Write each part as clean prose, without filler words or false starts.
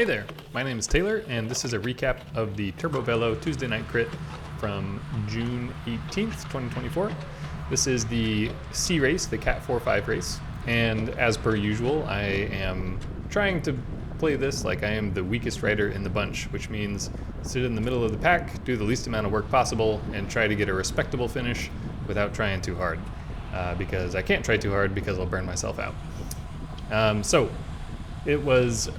Hey there, my name is Taylor, and this is a recap of the Turbo Velo Tuesday Night Crit from June 18th, 2024. This is the C race, the Cat 4-5 race, and as per usual, I am trying to play this like I am the weakest rider in the bunch, which means sit in the middle of the pack, do the least amount of work possible, and try to get a respectable finish without trying too hard, because I can't try too hard because I'll burn myself out. So it was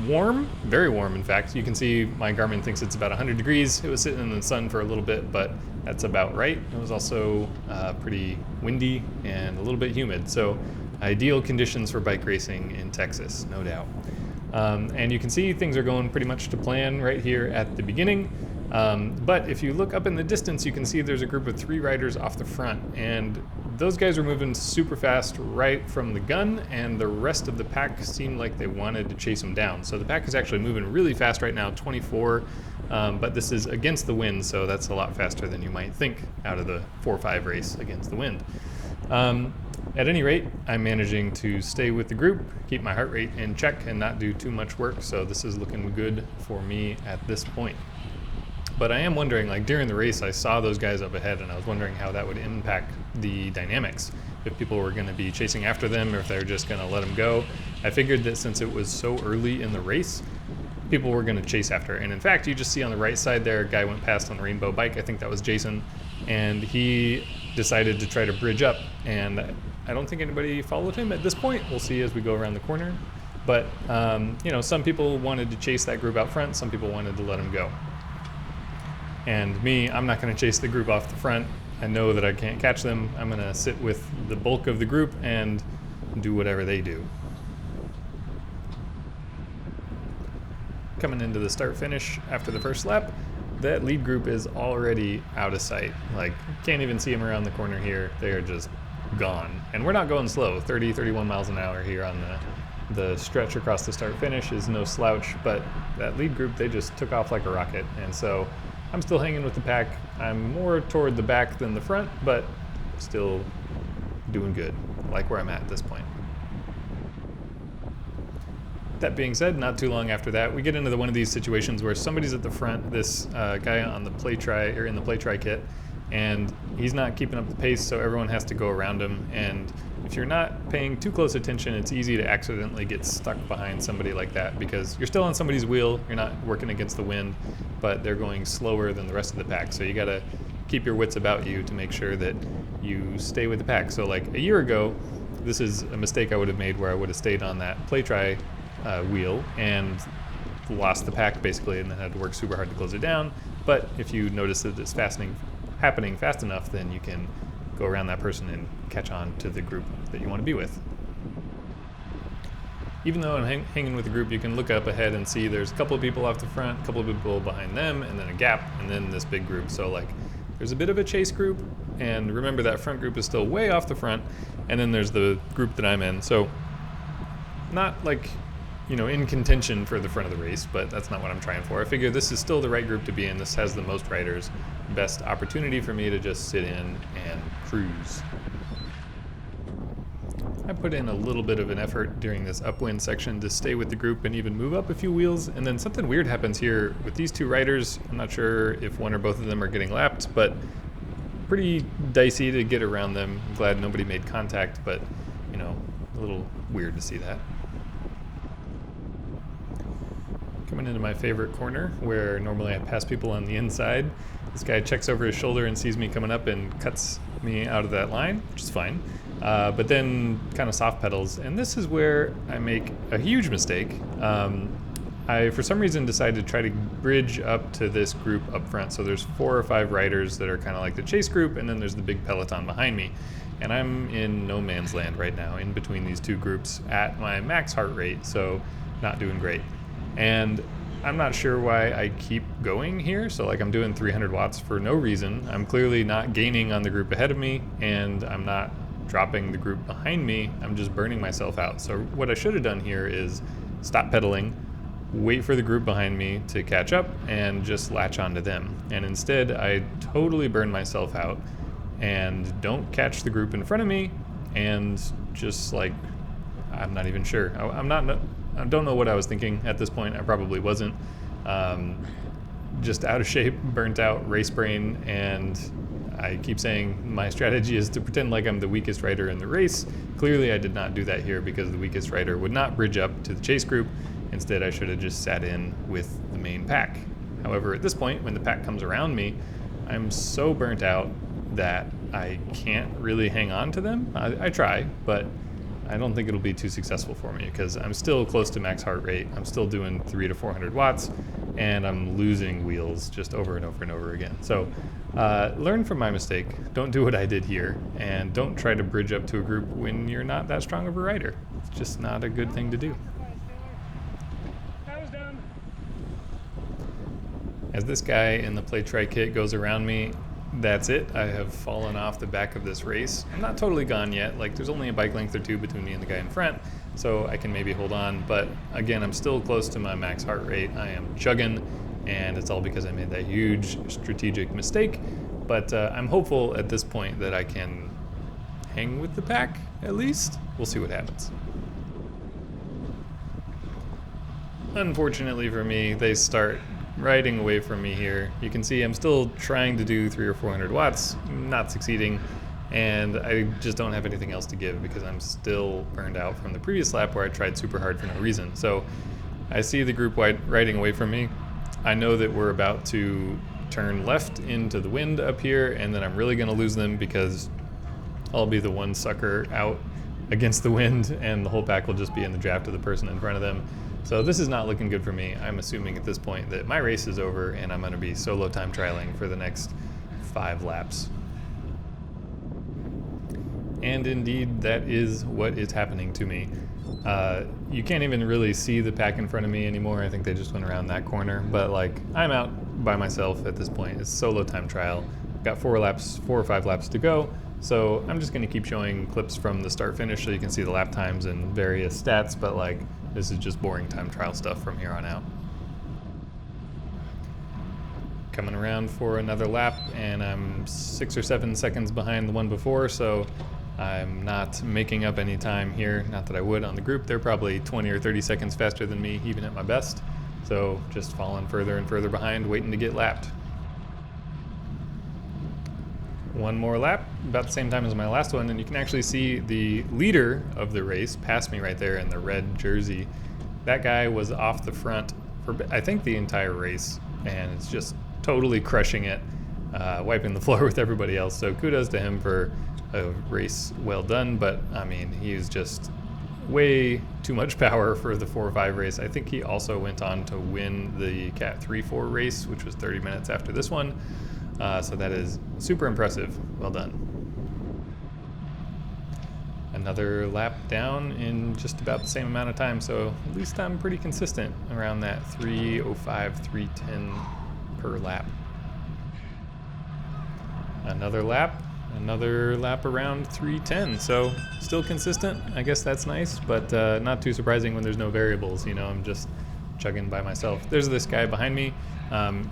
warm, very warm in fact. You can see my Garmin thinks it's about 100 degrees. It was sitting in the sun for a little bit, but that's about right. It was also pretty windy and a little bit humid, so ideal conditions for bike racing in Texas, no doubt. And you can see things are going pretty much to plan right here at the beginning. But if you look up in the distance, you can see there's a group of 3 riders off the front, and those guys are moving super fast right from the gun, and the rest of the pack seemed like they wanted to chase them down. So the pack is actually moving really fast right now, 24, but this is against the wind, so that's a lot faster than you might think out of the 4-5 race against the wind. At any rate, I'm managing to stay with the group, keep my heart rate in check, and not do too much work, so this is looking good for me at this point. But I am wondering, like during the race, I saw those guys up ahead, and I was wondering how that would impact the dynamics. If people were going to be chasing after them, or if they were just going to let them go. I figured that since it was so early in the race, people were going to chase after. And in fact, you just see on the right side there, a guy went past on the rainbow bike. I think that was Jason, and he decided to try to bridge up. And I don't think anybody followed him at this point. We'll see as we go around the corner. But you know, some people wanted to chase that group out front. Some people wanted to let him go. And me, I'm not going to chase the group off the front. I know that I can't catch them. I'm going to sit with the bulk of the group and do whatever they do. Coming into the start finish after the first lap, that lead group is already out of sight. Like, can't even see them around the corner here. They're just gone. And we're not going slow. 30, 31 miles an hour here on the stretch across the start finish is no slouch, but that lead group, they just took off like a rocket. And so I'm still hanging with the pack. I'm more toward the back than the front, but still doing good. I like where I'm at this point. That being said, not too long after that, we get into one of these situations where somebody's at the front, this guy on the play try, or in the play try kit, and he's not keeping up the pace, so everyone has to go around him. And if you're not paying too close attention, it's easy to accidentally get stuck behind somebody like that, because you're still on somebody's wheel, you're not working against the wind, but they're going slower than the rest of the pack. So you gotta keep your wits about you to make sure that you stay with the pack. So like a year ago, this is a mistake I would have made, where I would have stayed on that play try wheel and lost the pack basically, and then had to work super hard to close it down. But if you notice that it's happening fast enough, then you can go around that person and catch on to the group that you want to be with. Even though I'm hanging with the group, you can look up ahead and see there's a couple of people off the front, a couple of people behind them, and then a gap, and then this big group. So like there's a bit of a chase group, and remember that front group is still way off the front, and then there's the group that I'm in. So not like, you know, in contention for the front of the race, but that's not what I'm trying for. I figure this is still the right group to be in. This has the most riders, best opportunity for me to just sit in and cruise. I put in a little bit of an effort during this upwind section to stay with the group and even move up a few wheels, and then something weird happens here with these 2 riders. I'm not sure if one or both of them are getting lapped, but pretty dicey to get around them. I'm glad nobody made contact, but you know, a little weird to see that. Coming into my favorite corner, where normally I pass people on the inside. This guy checks over his shoulder and sees me coming up and cuts me out of that line, which is fine. But then kind of soft pedals, and this is where I make a huge mistake. I, for some reason, decided to try to bridge up to this group up front. So there's 4 or 5 riders that are kind of like the chase group, and then there's the big peloton behind me. And I'm in no man's land right now, in between these 2 groups at my max heart rate, so not doing great. And I'm not sure why I keep going here. So like I'm doing 300 watts for no reason. I'm clearly not gaining on the group ahead of me, and I'm not dropping the group behind me. I'm just burning myself out. So what I should have done here is stop pedaling, wait for the group behind me to catch up, and just latch onto them. And instead, I totally burn myself out and don't catch the group in front of me, and just like, I'm not even sure. I don't know what I was thinking at this point. I probably wasn't. Just out of shape, burnt out, race brain, and I keep saying my strategy is to pretend like I'm the weakest rider in the race. Clearly I did not do that here because the weakest rider would not bridge up to the chase group. Instead, I should have just sat in with the main pack. However, at this point, when the pack comes around me, I'm so burnt out that I can't really hang on to them. I try, but I don't think it'll be too successful for me because I'm still close to max heart rate. I'm still doing 300 to 400 watts, and I'm losing wheels just over and over and over again. So learn from my mistake. Don't do what I did here, and don't try to bridge up to a group when you're not that strong of a rider. It's just not a good thing to do. As this guy in the Play Tri kit goes around me, that's it. I have fallen off the back of this race. I'm not totally gone yet. Like, there's only a bike length or two between me and the guy in front, so I can maybe hold on. But again, I'm still close to my max heart rate. I am chugging, and it's all because I made that huge strategic mistake. But I'm hopeful at this point that I can hang with the pack, at least. We'll see what happens. Unfortunately for me, they start riding away from me here. You can see I'm still trying to do 300 or 400 watts, not succeeding, and I just don't have anything else to give because I'm still burned out from the previous lap where I tried super hard for no reason. So I see the group riding away from me. I know that we're about to turn left into the wind up here, and then I'm really going to lose them because I'll be the one sucker out against the wind and the whole pack will just be in the draft of the person in front of them. So this is not looking good for me. I'm assuming at this point that my race is over and I'm going to be solo time trialing for the next 5 laps. And indeed, that is what is happening to me. You can't even really see the pack in front of me anymore. I think they just went around that corner. But like, I'm out by myself at this point. It's solo time trial. Got 4 or 5 laps to go. So I'm just going to keep showing clips from the start finish so you can see the lap times and various stats. But like, this is just boring time trial stuff from here on out. Coming around for another lap, and I'm 6 or 7 seconds behind the one before, so I'm not making up any time here. Not that I would on the group. They're probably 20 or 30 seconds faster than me, even at my best. So just falling further and further behind, waiting to get lapped. One more lap, about the same time as my last one, and you can actually see the leader of the race pass me right there in the red jersey. That guy was off the front for, I think, the entire race, and it's just totally crushing it, wiping the floor with everybody else. So kudos to him for a race well done, but I mean, he was just way too much power for the 4-5 race. I think he also went on to win the Cat 3-4 race, which was 30 minutes after this one. So that is super impressive. Well done. Another lap down in just about the same amount of time, so at least I'm pretty consistent around that 3:05, 3:10 per lap. Another lap around 3:10, so still consistent. I guess that's nice, but not too surprising when there's no variables. You know, I'm just chugging by myself. There's this guy behind me.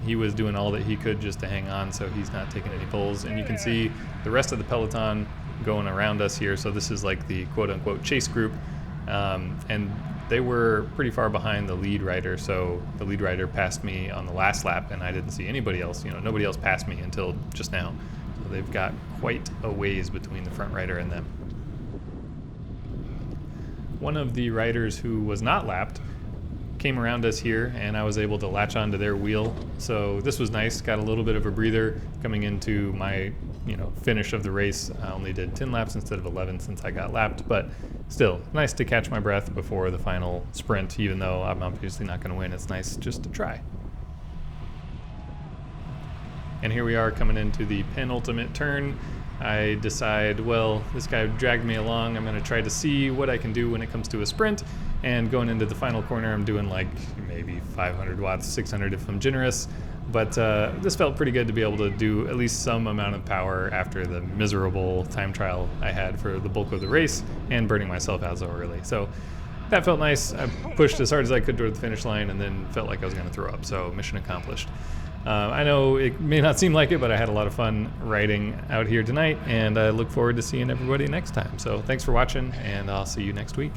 He was doing all that he could just to hang on, so he's not taking any pulls. And you can see the rest of the peloton going around us here. So this is like the quote-unquote chase group, and they were pretty far behind the lead rider. So the lead rider passed me on the last lap, and I didn't see anybody else. You know, nobody else passed me until just now. So they've got quite a ways between the front rider and them. One of the riders who was not lapped came around us here, and I was able to latch onto their wheel. So this was nice. Got a little bit of a breather coming into my, finish of the race. I only did 10 laps instead of 11 since I got lapped, but still nice to catch my breath before the final sprint. Even though I'm obviously not going to win, it's nice just to try. And here we are coming into the penultimate turn. I decide, well, this guy dragged me along. I'm going to try to see what I can do when it comes to a sprint. And going into the final corner, I'm doing like maybe 500 watts, 600 if I'm generous. But this felt pretty good to be able to do at least some amount of power after the miserable time trial I had for the bulk of the race and burning myself out so early. So that felt nice. I pushed as hard as I could toward the finish line and then felt like I was going to throw up. So mission accomplished. I know it may not seem like it, but I had a lot of fun riding out here tonight, and I look forward to seeing everybody next time. So thanks for watching, and I'll see you next week.